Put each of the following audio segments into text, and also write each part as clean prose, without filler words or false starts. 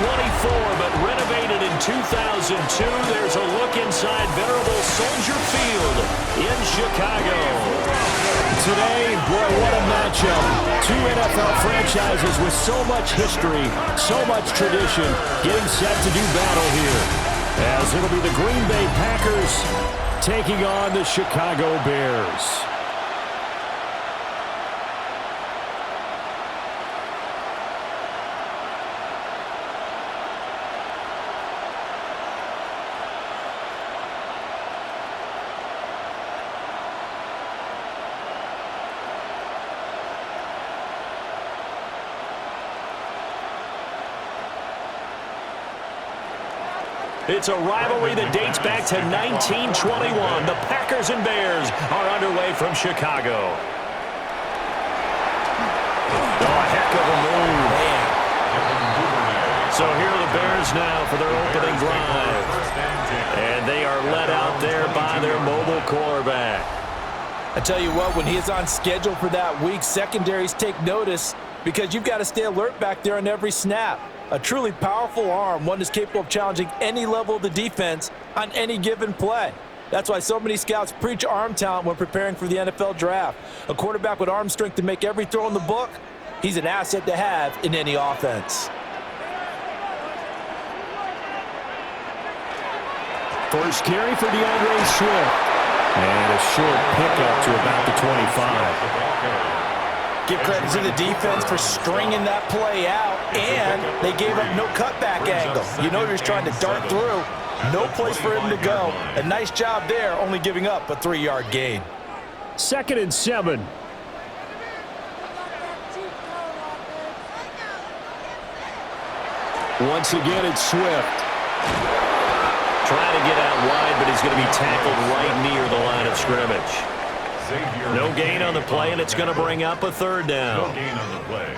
but renovated in 2002. There's a look inside venerable Soldier Field in Chicago. Today, boy, what a matchup. Two NFL franchises with so much history, so much tradition, getting set to do battle here. As it'll be the Green Bay Packers taking on the Chicago Bears. It's a rivalry that dates back to 1921. The Packers and Bears are underway from Chicago. Oh, a heck of a move. Man. So here are the Bears now for their opening drive. And they are led out there by their mobile quarterback. I tell you what, when he is on schedule for that week, secondaries take notice because you've got to stay alert back there on every snap. A truly powerful arm, one that's capable of challenging any level of the defense on any given play. That's why so many scouts preach arm talent when preparing for the NFL draft. A quarterback with arm strength to make every throw in the book, he's an asset to have in any offense. First carry for DeAndre Swift. And a short pickup to about the 25. Give credit to the defense for stringing that play out, and they gave up no cutback angle. You know he was trying to dart through. No place for him to go. A nice job there, only giving up a 3-yard gain. 2nd and 7. Once again, it's Swift. Trying to get out wide, but he's going to be tackled right near the line of scrimmage. No gain on the play, and it's going to bring up a 3rd down. No gain on the play.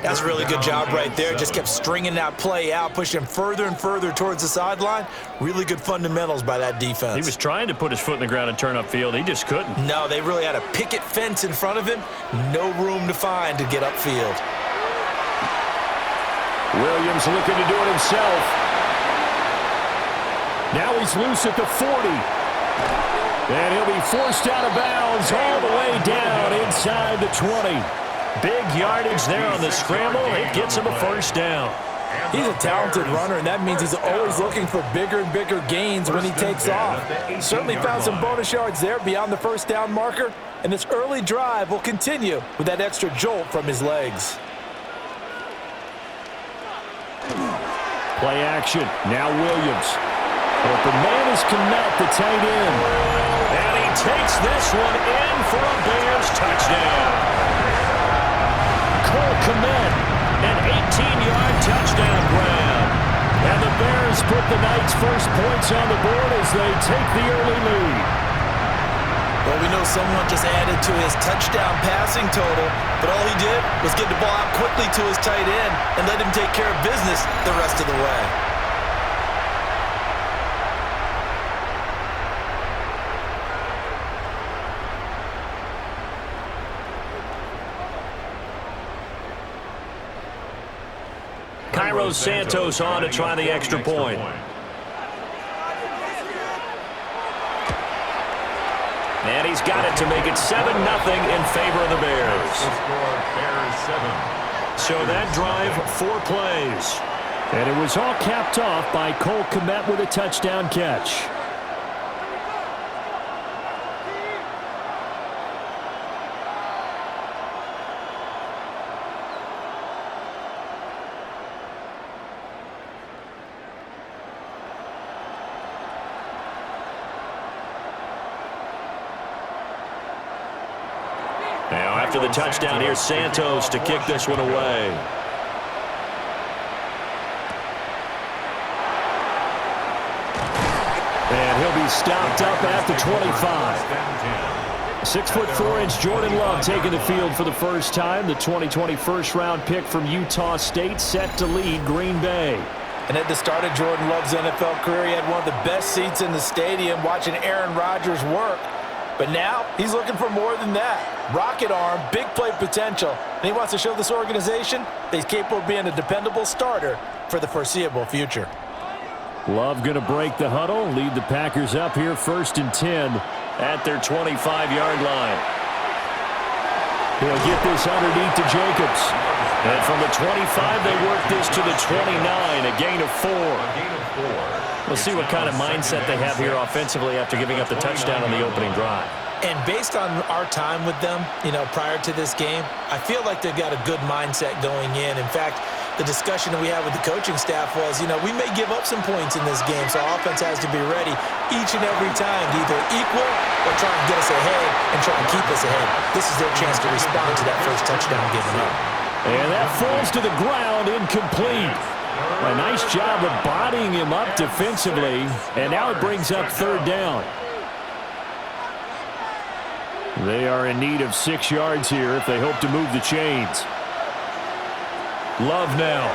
That's a really good job right there. Just kept stringing that play out, pushing him further and further towards the sideline. Really good fundamentals by that defense. He was trying to put his foot in the ground and turn upfield. He just couldn't. No, they really had a picket fence in front of him. No room to find to get upfield. Williams looking to do it himself. Now he's loose at the 40. And he'll be forced out of bounds all the way down inside the 20. Big yardage there on the scramble. It gets him a 1st down. He's a talented runner, and that means he's always looking for bigger and bigger gains when he takes off. Certainly found some bonus yards there beyond the 1st down marker, and this early drive will continue with that extra jolt from his legs. Play action. Now Williams. Open man is Kmet, the tight end. And he takes this one in for a Bears touchdown. Cole Kmet, an 18-yard touchdown grab. And the Bears put the night's first points on the board as they take the early lead. Well, we know someone just added to his touchdown passing total, but all he did was get the ball out quickly to his tight end and let him take care of business the rest of the way. Cairo Santos on to try the extra point. And he's got it to make it 7-0 in favor of the Bears. So that drive, 4 plays. And it was all capped off by Cole Kmet with a touchdown catch. Now after the touchdown, here's Santos to kick this one away. And he'll be stopped up at the 25. 6'4" Jordan Love taking the field for the first time. The 2020 first-round pick from Utah State set to lead Green Bay. And at the start of Jordan Love's NFL career, he had one of the best seats in the stadium watching Aaron Rodgers work. But now he's looking for more than that. Rocket arm, big play potential. And he wants to show this organization that he's capable of being a dependable starter for the foreseeable future. Love going to break the huddle, lead the Packers up here 1st and 10 at their 25-yard line. He'll get this underneath to Jacobs. And from the 25, they work this to the 29, a gain of 4. We'll see what kind of mindset they have here offensively after giving up the touchdown on the opening drive. And based on our time with them, prior to this game, I feel like they've got a good mindset going in. In fact, the discussion that we had with the coaching staff was, we may give up some points in this game, so our offense has to be ready each and every time to either equal or try and get us ahead and try and keep us ahead. This is their chance to respond to that first touchdown given up. And that falls to the ground, incomplete. A nice job of bodying him up defensively, and now it brings up 3rd down. They are in need of 6 yards here if they hope to move the chains. Love now.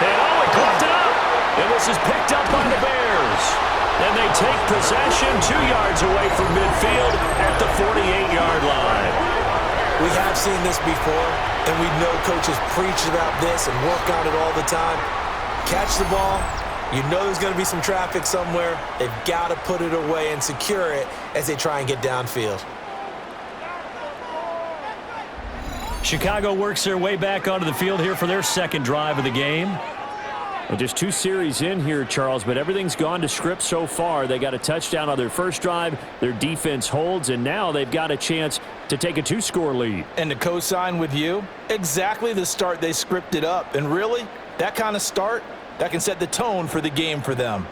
And he caught it up. And this is picked up by the Bears. And they take possession 2 yards away from midfield at the 48-yard line. We have seen this before, and we know coaches preach about this and work on it all the time. Catch the ball. You know there's going to be some traffic somewhere. They've got to put it away and secure it as they try and get downfield. Chicago works their way back onto the field here for their 2nd drive of the game. Well, just 2 series in here, Charles, but everything's gone to script so far. They got a touchdown on their first drive. Their defense holds, and now they've got a chance to take a 2-score lead. And to co-sign with you, exactly the start they scripted up. And really, that kind of start, that can set the tone for the game for them.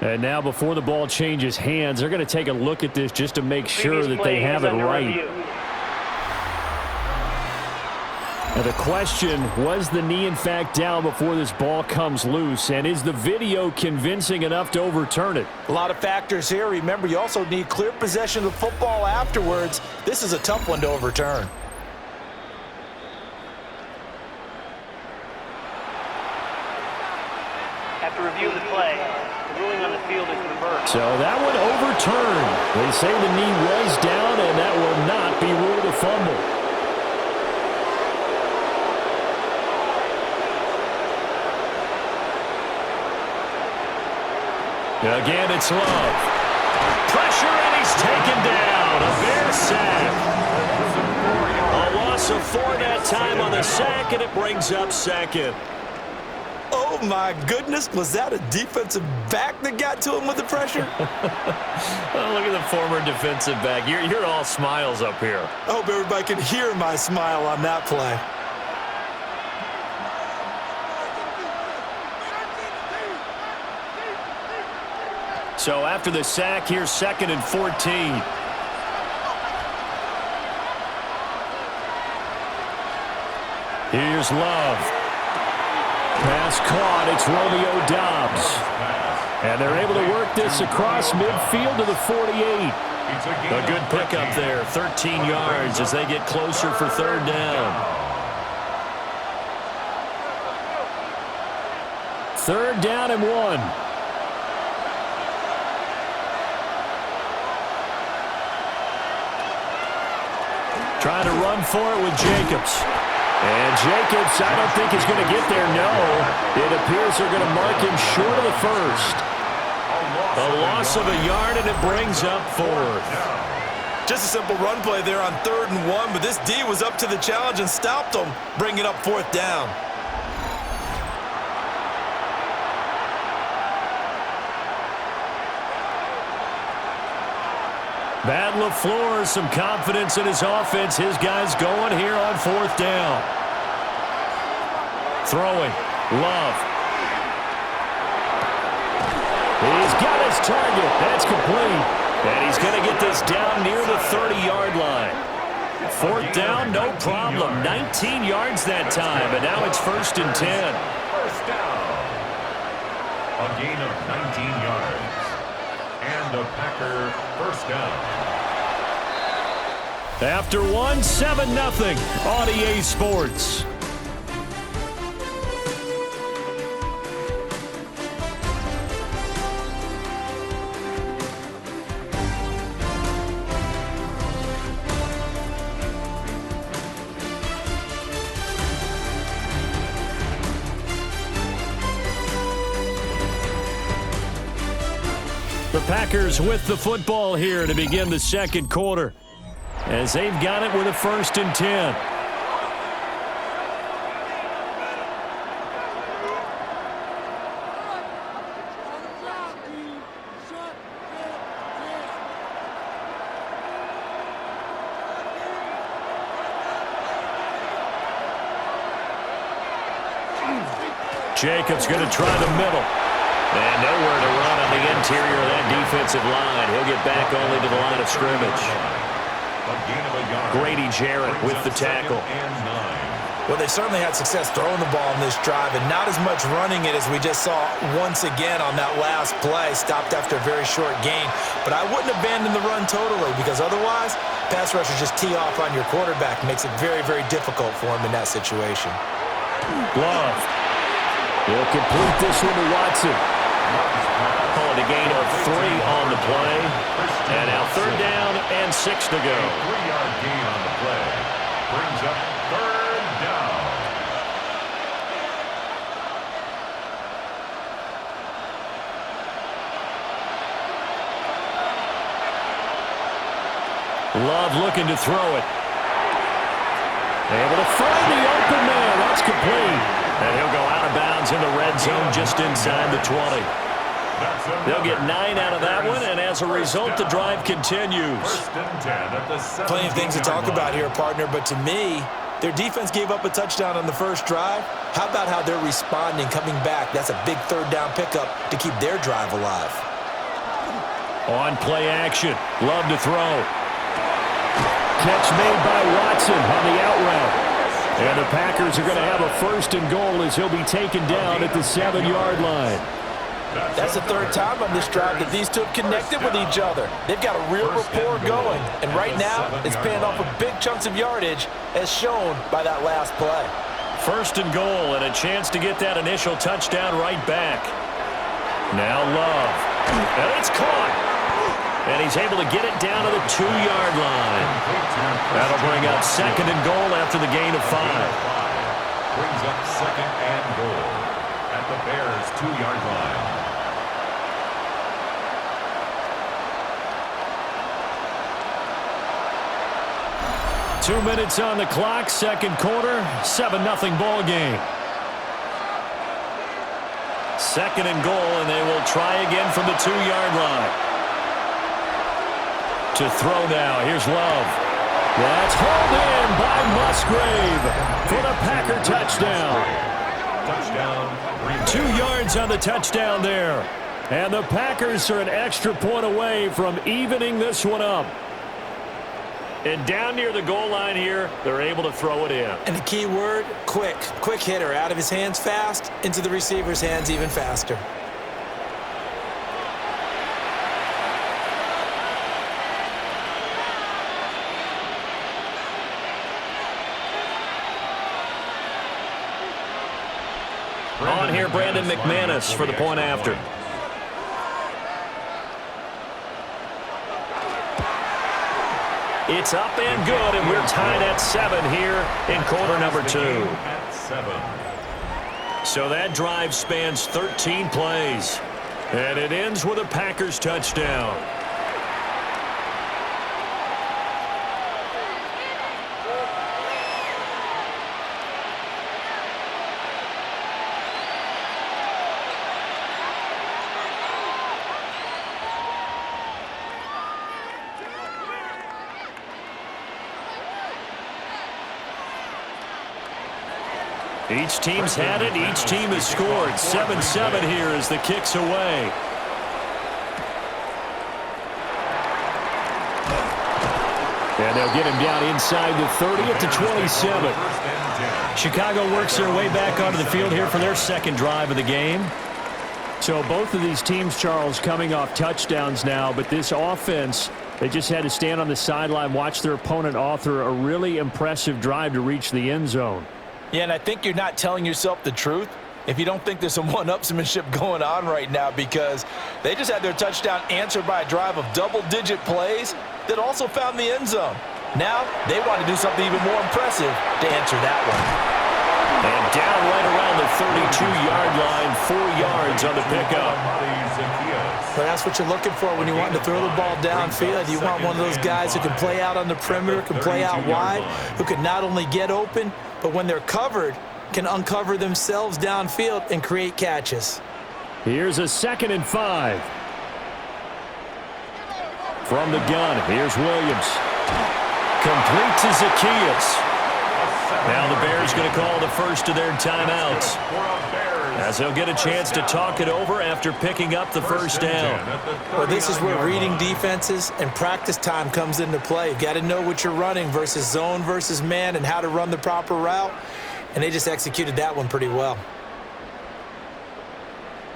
And now before the ball changes hands, they're going to take a look at this just to make sure that they have it right. Now the question, was the knee in fact down before this ball comes loose? And is the video convincing enough to overturn it? A lot of factors here. Remember, you also need clear possession of the football afterwards. This is a tough one to overturn. After reviewing the play, the ruling on the field is reversed. So that one overturned. They say the knee was down, and that will not be ruled a fumble. Again, it's Love. Pressure, and he's taken down. A Bear sack. A loss of 4 that time on the sack, and it brings up 2nd. Oh, my goodness. Was that a defensive back that got to him with the pressure? Oh, look at the former defensive back. You're all smiles up here. I hope everybody can hear my smile on that play. So after the sack, here's 2nd and 14. Here's Love. Pass caught. It's Romeo Doubs. And they're able to work this across midfield to the 48. A good pickup there. 13 yards as they get closer for 3rd down. 3rd down and 1. Trying to run for it with Jacobs. And Jacobs, I don't think is going to get there. No, it appears they're going to mark him short of the 1st. A loss of a yard, and it brings up 4th. Just a simple run play there on 3rd and 1, but this D was up to the challenge and stopped them, bringing up 4th down. Matt LaFleur, some confidence in his offense. His guys going here on 4th down. Throwing. Love. He's got his target. That's complete. And he's going to get this down near the 30-yard line. 4th down, no problem. 19 yards that time, and now it's 1st and 10. First down. A gain of 19 yards. And a Packer first down. After 7-0 on EA Sports. Packers with the football here to begin the second quarter, as they've got it with a 1st and 10. Jacobs going to try the middle. And nowhere to run on the interior of that defensive line. He'll get back only to the line of scrimmage. Grady Jarrett with the tackle. Well, they certainly had success throwing the ball on this drive, and not as much running it as we just saw once again on that last play. Stopped after a very short gain. But I wouldn't abandon the run totally, because otherwise, pass rushers just tee off on your quarterback. Makes it very, very difficult for him in that situation. Love. He'll complete this one to Watson. Calling a gain of 3 on the play. And now 3rd down and 6 to go. 3-yard gain on the play. Brings up 3rd down. Love looking to throw it. Able to find the open man. That's complete. And he'll go out of bounds in the red zone just inside the 20. They'll get 9 out of that one, and as a result, the drive continues. Plenty of things to talk about here, partner, but to me, their defense gave up a touchdown on the first drive. How about how they're responding, coming back? That's a big 3rd down pickup to keep their drive alive. On play action. Love to throw. Catch made by Watson on the out route. And the Packers are going to have a 1st and goal as he'll be taken down at the 7-yard line. That's the 3rd time on this drive that these two have connected with each other. They've got a real rapport going. And right now, it's paying off with big chunks of yardage, as shown by that last play. 1st and goal, and a chance to get that initial touchdown right back. Now Love. And it's caught. And he's able to get it down to the 2-yard line. That'll bring up 2nd and goal after the gain of 5. Brings up 2nd and goal at the Bears' 2-yard line. Two minutes on the clock, second quarter, 7-0 ball game. 2nd and goal, and they will try again from the 2-yard line. To throw now, here's Love. That's hauled in by Musgrave for the Packer touchdown. 2 yards on the touchdown there. And the Packers are an extra point away from evening this one up. And down near the goal line here, they're able to throw it in. And the key word, quick. Quick hitter, out of his hands fast, into the receiver's hands even faster. On here, Brandon McManus for the point after. It's up and good, and we're tied at 7 here in quarter number 2. So that drive spans 13 plays, and it ends with a Packers touchdown. Each team's had it. Each team has scored. 7-7 here as the kick's away. And they'll get him down inside the 30 at the 27. Chicago works their way back onto the field here for their second drive of the game. So both of these teams, Charles, coming off touchdowns now, but this offense, they just had to stand on the sideline, watch their opponent author a really impressive drive to reach the end zone. Yeah, and I think you're not telling yourself the truth if you don't think there's some one-upsmanship going on right now, because they just had their touchdown answered by a drive of double-digit plays that also found the end zone. Now they want to do something even more impressive to answer that one. And down right around the 32-yard line, 4 yards on the pickup. But that's what you're looking for when you want to throw the ball downfield. You want one of those guys who can play out on the perimeter, can play out wide, who can not only get open, but when they're covered, can uncover themselves downfield and create catches. Here's a 2nd and 5. From the gun, here's Williams. Complete to Zacchaeus. Now the Bears going to call the first of their timeouts, as they'll get a chance to talk it over after picking up the first down. Well, this is where reading defenses and practice time comes into play. You've got to know what you're running versus zone versus man and how to run the proper route, and they just executed that one pretty well.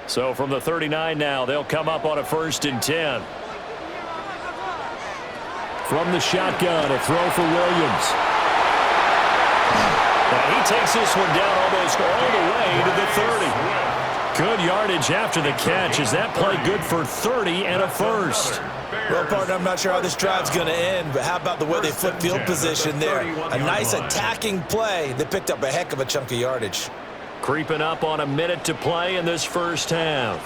So from the 39 now, they'll come up on a 1st and 10. From the shotgun, a throw for Williams. He takes this one down almost all the way to the 30. Good yardage after the catch. Is that play good for 30 and a first? Well, partner, I'm not sure how this drive's going to end, but how about the way they flip field position there? A nice attacking play that picked up a heck of a chunk of yardage. Creeping up on a minute to play in this first half.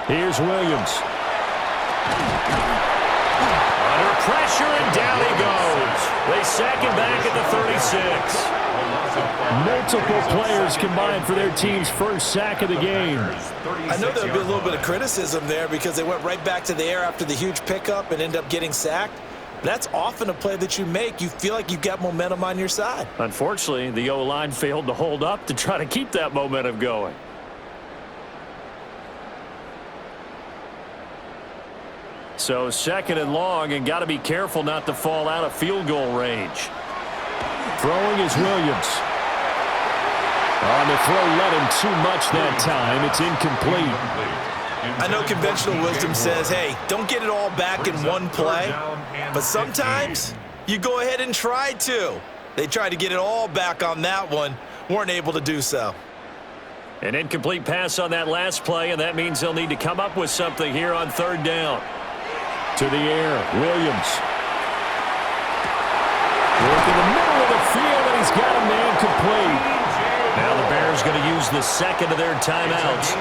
Here's Williams. Under pressure, and down he goes. They sack him back at the 36. Multiple players combined for their team's first sack of the game. I know there'll be a little bit of criticism there because they went right back to the air after the huge pickup and ended up getting sacked. That's often a play that you make. You feel like you've got momentum on your side. Unfortunately, the O-line failed to hold up to try to keep that momentum going. So 2nd and long, and got to be careful not to fall out of field goal range. Throwing is Williams. On the throw, let him too much that time. It's incomplete. I know conventional wisdom says, hey, don't get it all back in one play, but sometimes you go ahead and try to. They tried to get it all back on that one, weren't able to do so. An incomplete pass on that last play, and that means they'll need to come up with something here on 3rd down. To the air, Williams. Work in the middle of the field, and he's got a man complete. Now the Bears going to use the 2nd of their timeouts,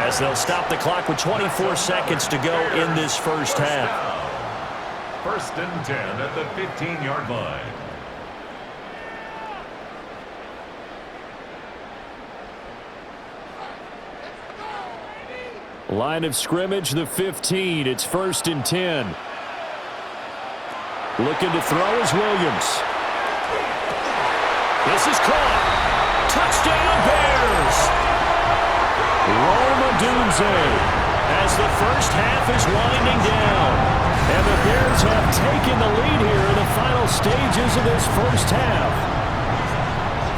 as they'll stop the clock with 24 seconds to go in this first half. 1st and 10 at the 15-yard line. Line of scrimmage, the 15. It's 1st and 10. Looking to throw is Williams. This is caught. Touchdown, Bears! Rome Odunze, as the first half is winding down. And the Bears have taken the lead here in the final stages of this first half.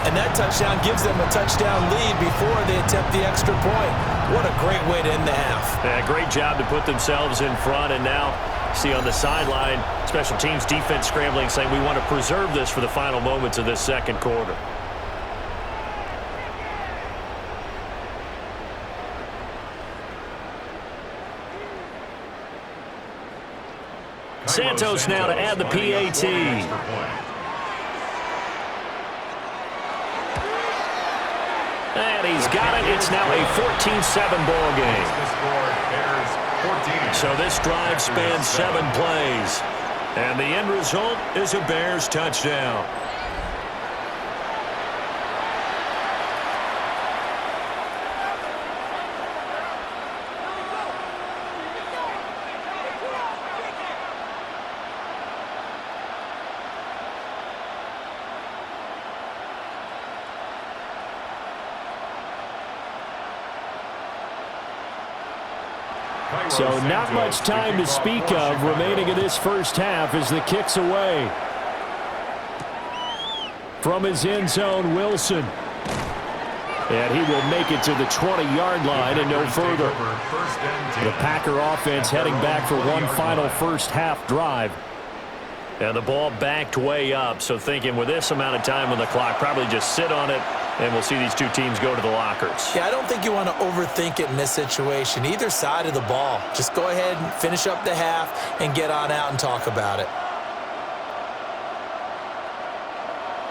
And that touchdown gives them a touchdown lead before they attempt the extra point. What a great way to end the half. Yeah, great job to put themselves in front, and now see on the sideline, special teams defense scrambling, saying we want to preserve this for the final moments of this 2nd quarter. Santos now to add the PAT. And he's got it. It's now a 14-7 ball game. So this drive spans 7 plays. And the end result is a Bears touchdown. So not much time to speak of remaining in this first half as the kick's away. From his end zone, Wilson. And he will make it to the 20-yard line and no further. The Packer offense heading back for one final first half drive. And the ball backed way up, so thinking with this amount of time on the clock, probably just sit on it, and we'll see these two teams go to the lockers. Yeah, I don't think you want to overthink it in this situation. Either side of the ball. Just go ahead and finish up the half and get on out and talk about it.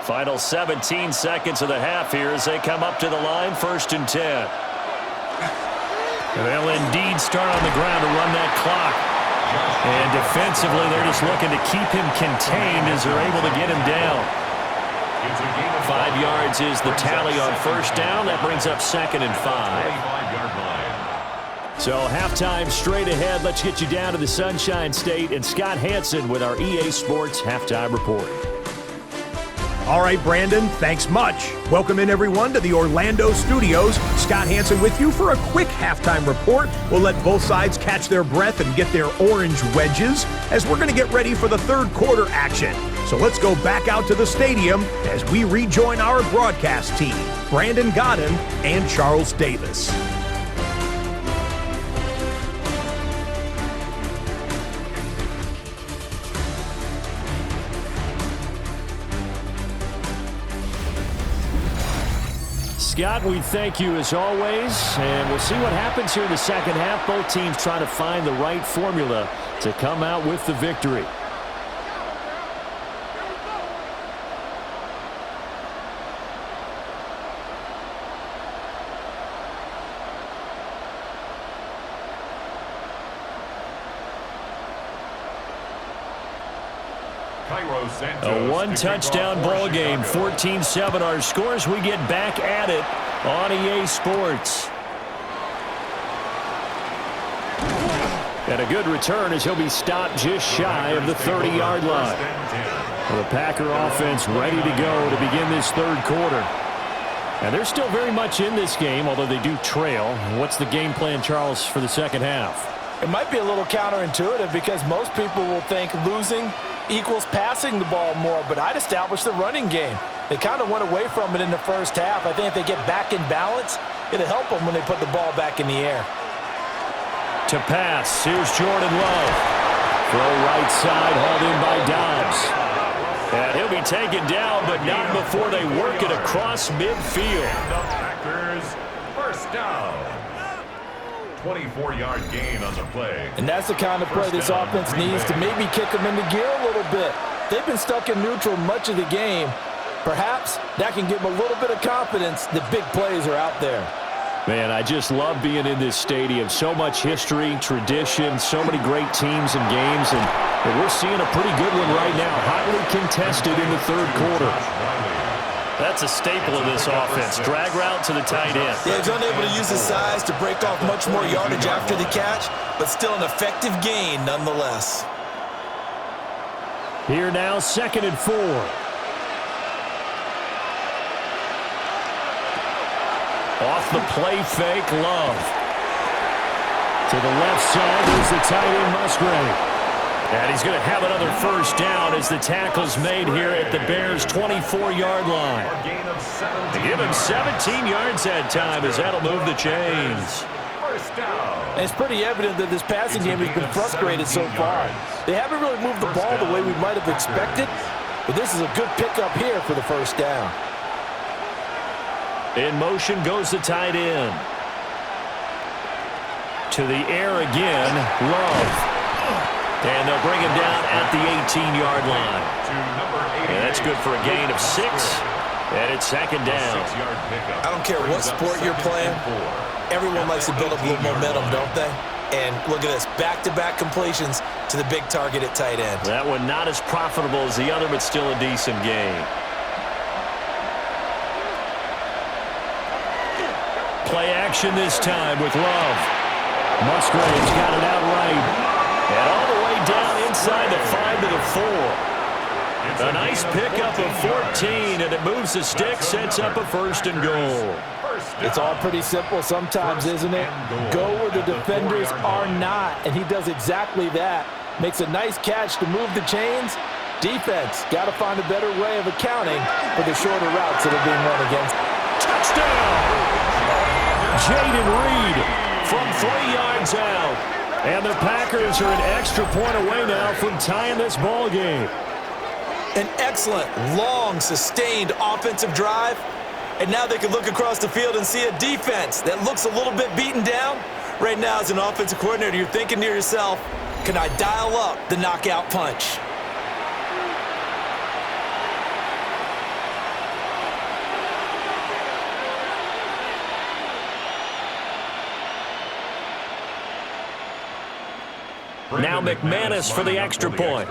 Final 17 seconds of the half here as they come up to the line, 1st and 10. And they'll indeed start on the ground to run that clock. And defensively, they're just looking to keep him contained as they're able to get him down. 5 yards is the tally on first down. That brings up 2nd and 5. So halftime straight ahead. Let's get you down to the Sunshine State and Scott Hansen with our EA Sports Halftime Report. All right, Brandon, thanks much. Welcome in, everyone, to the Orlando studios. Scott Hansen with you for a quick halftime report. We'll let both sides catch their breath and get their orange wedges as we're going to get ready for the third quarter action. So let's go back out to the stadium as we rejoin our broadcast team, Brandon Godden and Charles Davis. Scott, we thank you as always, and we'll see what happens here in the second half. Both teams trying to find the right formula to come out with the victory. A one-touchdown ball game, 14-7 our scores. We get back at it on EA Sports. And a good return as he'll be stopped just shy of the 30-yard line. Well, the Packer offense ready to go to begin this third quarter. And they're still very much in this game, although they do trail. What's the game plan, Charles, for the second half? It might be a little counterintuitive because most people will think losing equals passing the ball more, but I'd establish the running game. They kind of went away from it in the first half. I think if they get back in balance, it'll help them when they put the ball back in the air. To pass, here's Jordan Love. Throw right side, hauled in by Dobbs. And he'll be taken down, but not before they work it across midfield. The Packers first down. 24-yard gain on the play. And that's the kind of play this offense needs to maybe kick them into gear a little bit. They've been stuck in neutral much of the game. Perhaps that can give them a little bit of confidence that big plays are out there. Man, I just love being in this stadium. So much history, tradition, so many great teams and games, and we're seeing a pretty good one right now. Hotly contested in the third quarter. That's a staple of this offense. Drag route to the tight end. Yeah, he's unable to use his size to break off much more yardage after the catch, but still an effective gain nonetheless. Here now, 2nd and 4. Off the play fake, Love. To the left side, there's the tight end, Musgrave. And he's going to have another first down as the tackle's made here at the Bears' 24-yard line. To give him 17 yards that time as that'll move the chains. And it's pretty evident that this passing game has been frustrated so far. They haven't really moved the ball the way we might have expected, but this is a good pickup here for the first down. In motion goes the tight end. To the air again, Love. And they'll bring him down at the 18-yard line. And that's good for a gain of 6. And it's 2nd down. I don't care what sport you're playing. Everyone likes to build up a little momentum, don't they? And look at this, back-to-back completions to the big target at tight end. That one not as profitable as the other, but still a decent gain. Play action this time with Love. Musgrave's got it outright. And all the way down inside the 5 to the 4. A nice pickup of 14, and it moves the stick, sets up a 1st and goal. It's all pretty simple sometimes, isn't it? Go where the defenders are not, and he does exactly that. Makes a nice catch to move the chains. Defense, got to find a better way of accounting for the shorter routes that are being run against. Touchdown! Jaden Reed from 3 yards out. And the Packers are an extra point away now from tying this ball game. An excellent, long, sustained offensive drive. And now they can look across the field and see a defense that looks a little bit beaten down. Right now, as an offensive coordinator, you're thinking to yourself, can I dial up the knockout punch? Now McManus for the extra point.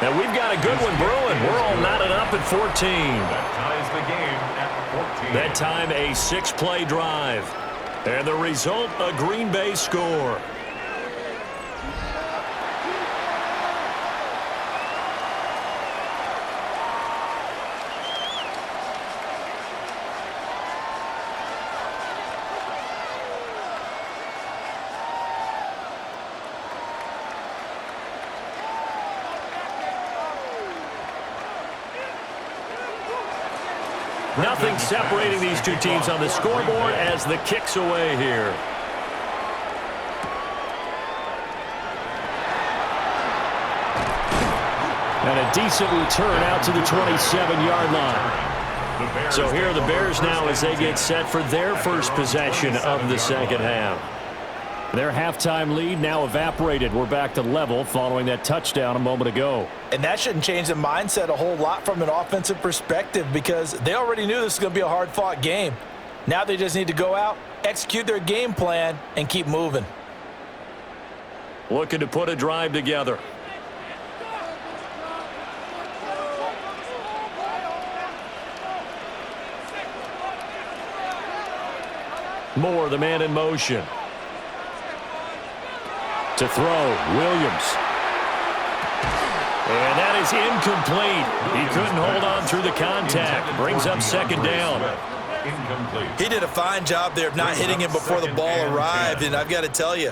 And we've got a good one brewing. We're all knotted up at 14. That ties the game at 14. That time a 6-play drive. And the result, a Green Bay score. Nothing separating these two teams on the scoreboard as the kick's away here. And a decent return out to the 27-yard line. So here are the Bears now as they get set for their first possession of the second half. Their halftime lead now evaporated. We're back to level following that touchdown a moment ago. And that shouldn't change the mindset a whole lot from an offensive perspective because they already knew this was going to be a hard-fought game. Now they just need to go out, execute their game plan, and keep moving. Looking to put a drive together. Moore, the man in motion. To throw, Williams. And that is incomplete. He couldn't hold on through the contact. Brings up second down. He did a fine job there of not hitting him before the ball arrived, and I've got to tell you,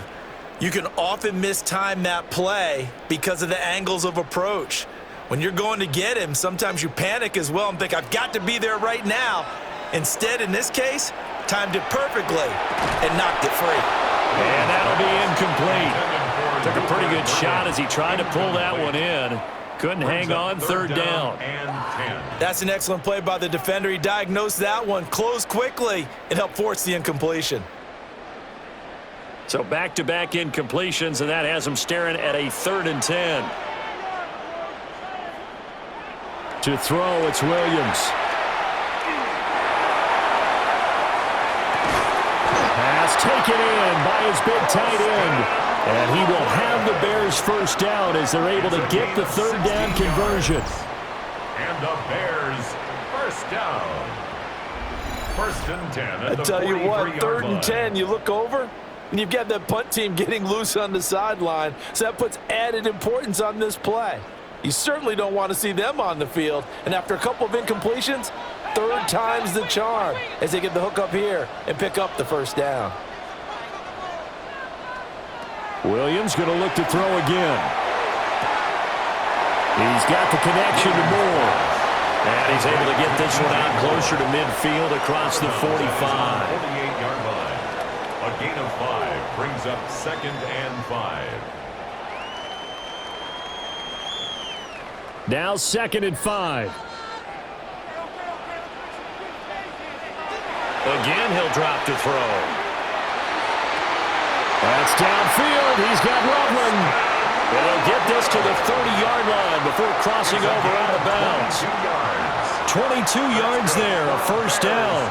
you can often mistime that play because of the angles of approach. When you're going to get him, sometimes you panic as well and think, I've got to be there right now. Instead, in this case, timed it perfectly and knocked it free. And that'll be incomplete. Took a pretty good shot as he tried to pull that one in. Couldn't hang on, third down. That's an excellent play by the defender. He diagnosed that one, closed quickly, and helped force the incompletion. So back-to-back incompletions, and that has him staring at a 3rd and 10. To throw, it's Williams. Pass taken in by his big tight end. And he will have the Bears first down as they're able to get the 3rd down conversion. And the Bears first down. 1st and 10 at I tell you what, 3rd and 10, line. you look over, and you've got that punt team getting loose on the sideline, so that puts added importance on this play. You certainly don't want to see them on the field, and after a couple of incompletions, 3rd time's the charm as they get the hook up here and pick up the first down. Williams going to look to throw again. He's got the connection to Moore. And he's able to get this one out closer to midfield across the 45. 48-yard line. A gain of 5 brings up 2nd and 5. Now 2nd and 5. Again, he'll drop to throw. That's downfield. He's got Loveland. And he'll get this to the 30-yard line before crossing over out of bounds. 22 yards there, a first down.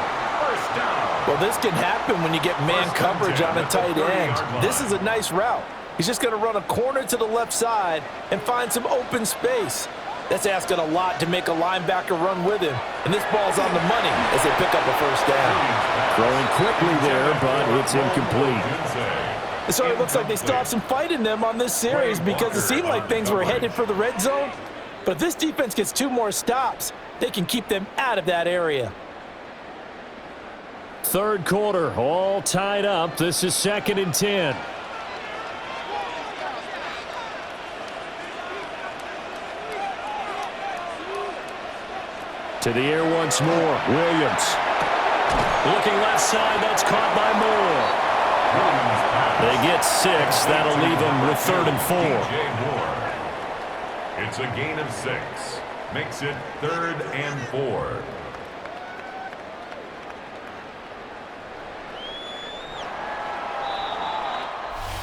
Well, this can happen when you get man coverage on a tight end. This is a nice route. He's just going to run a corner to the left side and find some open space. That's asking a lot to make a linebacker run with him. And this ball's on the money as they pick up a first down. Throwing quickly there, but it's incomplete. So it looks like they still have some fight in them on this series because it seemed like things were headed for the red zone. But if this defense gets 2 more stops, they can keep them out of that area. 3rd quarter, all tied up. This is 2nd and 10. To the air once more, Williams. Looking left side, that's caught by Moore. They get 6. That'll leave them with 3rd and 4. It's a gain of 6. Makes it 3rd and 4.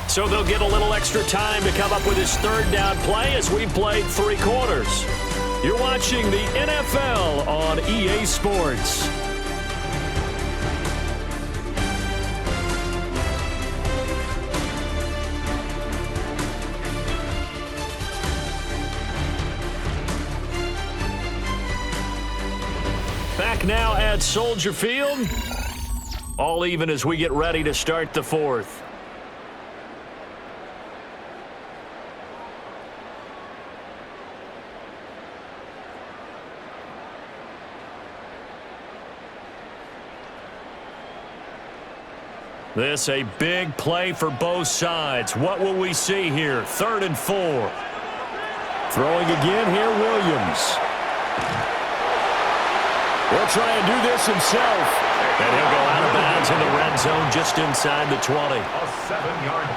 So they'll get a little extra time to come up with his 3rd down play as we've played 3 quarters. You're watching the NFL on EA Sports. back now at Soldier Field. All even as we get ready to start the fourth. This a big play for both sides. What will we see here? 3rd and 4. Throwing again here, Williams. He'll try and do this himself. And he'll go out of bounds in the red zone just inside the 20.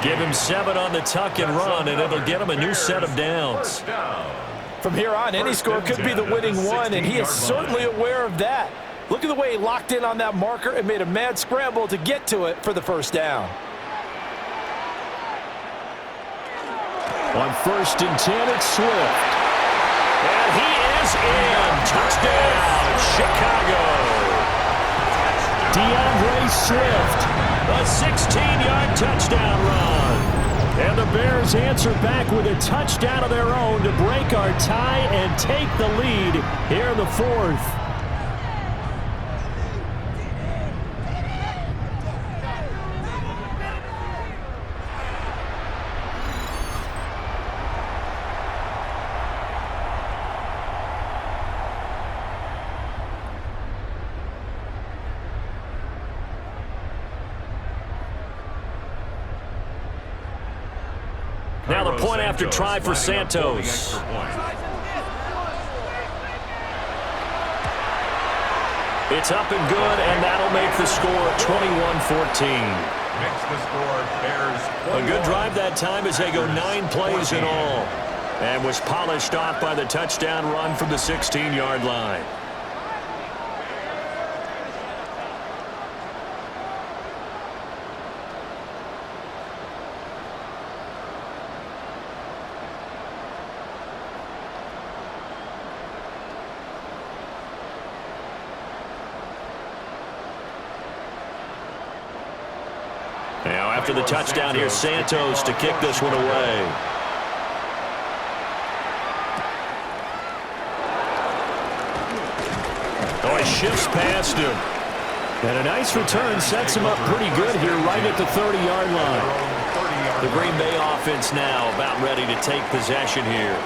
Give him 7 on the tuck and run, and it'll get him a new set of downs. From here on, any score could be the winning one, and he is certainly aware of that. Look at the way he locked in on that marker and made a mad scramble to get to it for the first down. On 1st and 10, it's Swift. And he is in. Touchdown, Chicago. DeAndre Swift. A 16-yard touchdown run. And the Bears answer back with a touchdown of their own to break our tie and take the lead here in the fourth. Now the point after try for Santos. It's up and good, and that'll make the score 21-14. Makes the score Bears. A good drive that time as they go 9 plays in all. And was polished off by the touchdown run from the 16-yard line. Now after the touchdown, here's Santos to kick this one away. Oh, he shifts past him. And a nice return sets him up pretty good here right at the 30-yard line. The Green Bay offense now about ready to take possession here.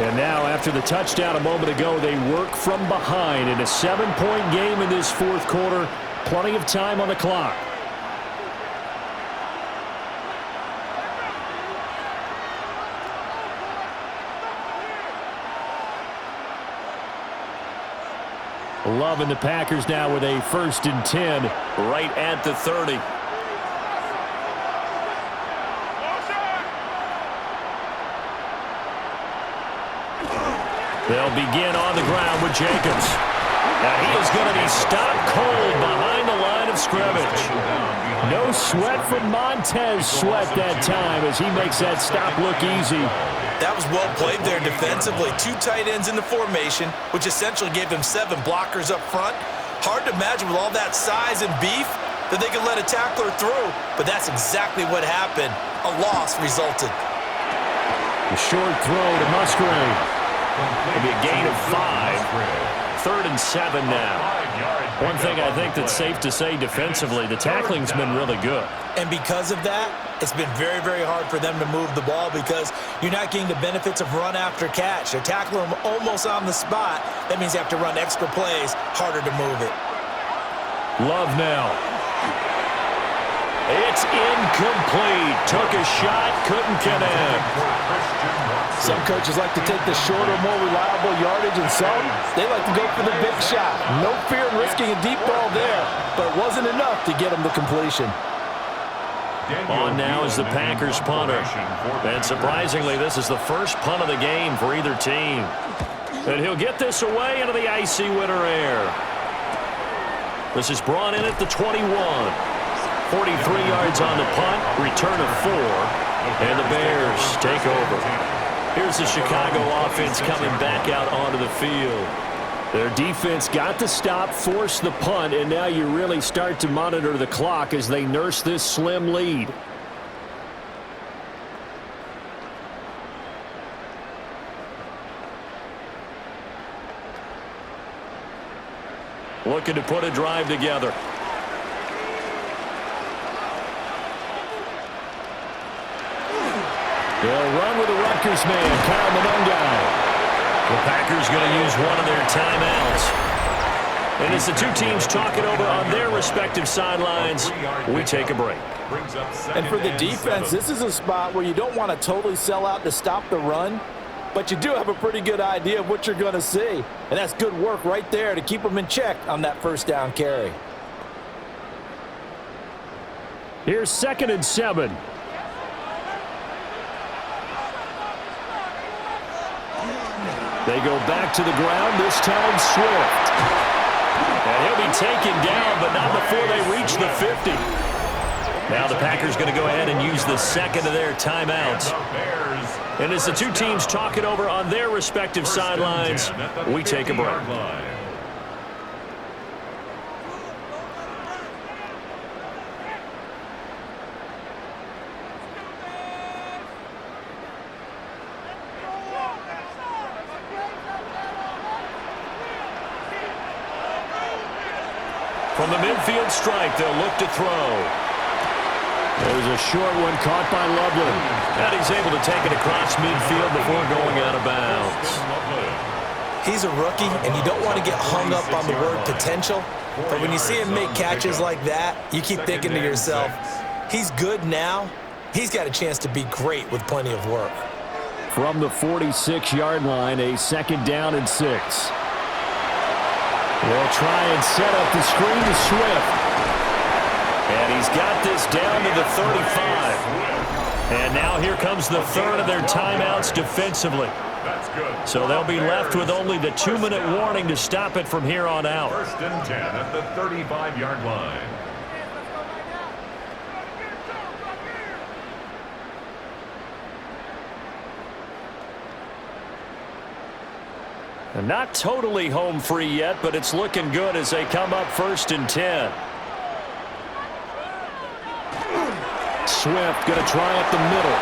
And now after the touchdown a moment ago, they work from behind in a 7-point game in this fourth quarter. Plenty of time on the clock. Loving the Packers now with a 1st and 10. Right at the 30. They'll begin on the ground with Jacobs. Now he is going to be stopped cold behind the line of scrimmage. No sweat from Montez Sweat that time as he makes that stop look easy. That was well played there defensively. 2 tight ends in the formation, which essentially gave them 7 blockers up front. Hard to imagine with all that size and beef that they could let a tackler through, but that's exactly what happened. A loss resulted. A short throw to Musgrave. It'll be a gain of 5. 3rd and 7 now. One thing I think that's safe to say defensively, the tackling's been really good. And because of that, it's been very, very hard for them to move the ball because you're not getting the benefits of run after catch. They're tackling them almost on the spot. That means they have to run extra plays, harder to move it. Love now. It's incomplete. Took a shot, couldn't connect. Some coaches like to take the shorter, more reliable yardage, and some, they like to go for the big shot. No fear in risking a deep ball there, but it wasn't enough to get them the completion. On now is the Packers punter. And surprisingly, this is the first punt of the game for either team. And he'll get this away into the icy winter air. This is brought in at the 21. 43 yards on the punt, return of 4, and the Bears take over. Here's the Chicago offense coming back out onto the field. Their defense got the stop, forced the punt, and now you really start to monitor the clock as they nurse this slim lead. looking to put a drive together. They'll run with the Rutgers man, Kyle Monongai. The Packers going to use one of their timeouts. And as the two teams talk it over on their respective sidelines, we take a break. And for the defense, this is a spot where you don't want to totally sell out to stop the run, but you do have a pretty good idea of what you're going to see. And that's good work right there to keep them in check on that first down carry. Here's 2nd and 7. They go back to the ground, this time Swift. And he'll be taken down, but not before they reach the 50. Now the Packers going to go ahead and use the second of their timeouts. And as the two teams talk it over on their respective sidelines, we take a break. From the midfield stripe, they'll look to throw. There's a short one caught by Loveland. And he's able to take it across midfield before going out of bounds. He's a rookie, and you don't want to get hung up on the word potential. But when you see him make catches like that, you keep thinking to yourself, he's good now. He's got a chance to be great with plenty of work. From the 46-yard line, a 2nd down and 6. They'll try and set up the screen to Swift. And he's got this down to the 35. And now here comes the third of their timeouts defensively. So they'll be left with only the 2-minute warning to stop it from here on out. 1st and 10 at the 35-yard line. And not totally home free yet, but it's looking good as they come up 1st and 10. Swift going to try up the middle.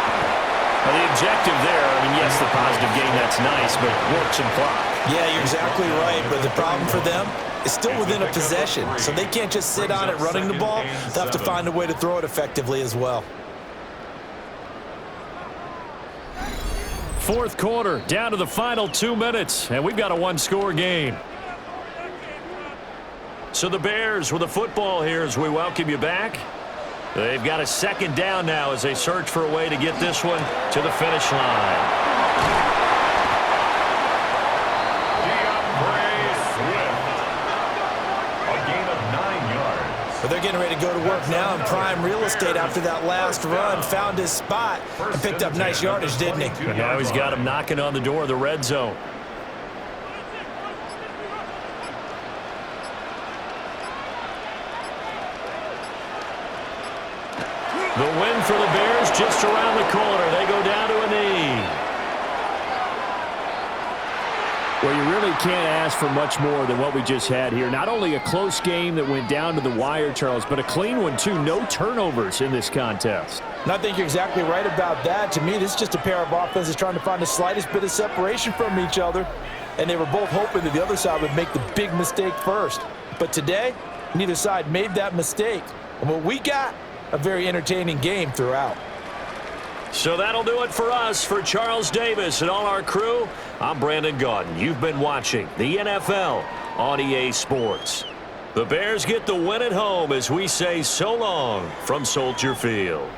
Now the objective there, I mean, yes, the positive gain, that's nice, but work some clock. Yeah, you're exactly right, but the problem for them is still within a possession, so they can't just sit on it running the ball. They'll have to find a way to throw it effectively as well. 4th quarter, down to the final 2 minutes, and we've got a one-score game. So the Bears with the football here as we welcome you back. They've got a 2nd down now as they search for a way to get this one to the finish line. But they're getting ready to go to work now in prime real estate after that last run. Found his spot and picked up nice yardage, didn't he? And now he's got him knocking on the door of the red zone. The win for the Bears just around the corner. They go down to a knee. Well, you really can't ask for much more than what we just had here. Not only a close game that went down to the wire, Charles, but a clean one, too. No turnovers in this contest. And I think you're exactly right about that. To me, this is just a pair of offenses trying to find the slightest bit of separation from each other. And they were both hoping that the other side would make the big mistake first. But today, neither side made that mistake. And what we got, a very entertaining game throughout. So that'll do it for us. For Charles Davis and all our crew, I'm Brandon Gaudin. You've been watching the NFL on EA Sports. The Bears get the win at home as we say so long from Soldier Field.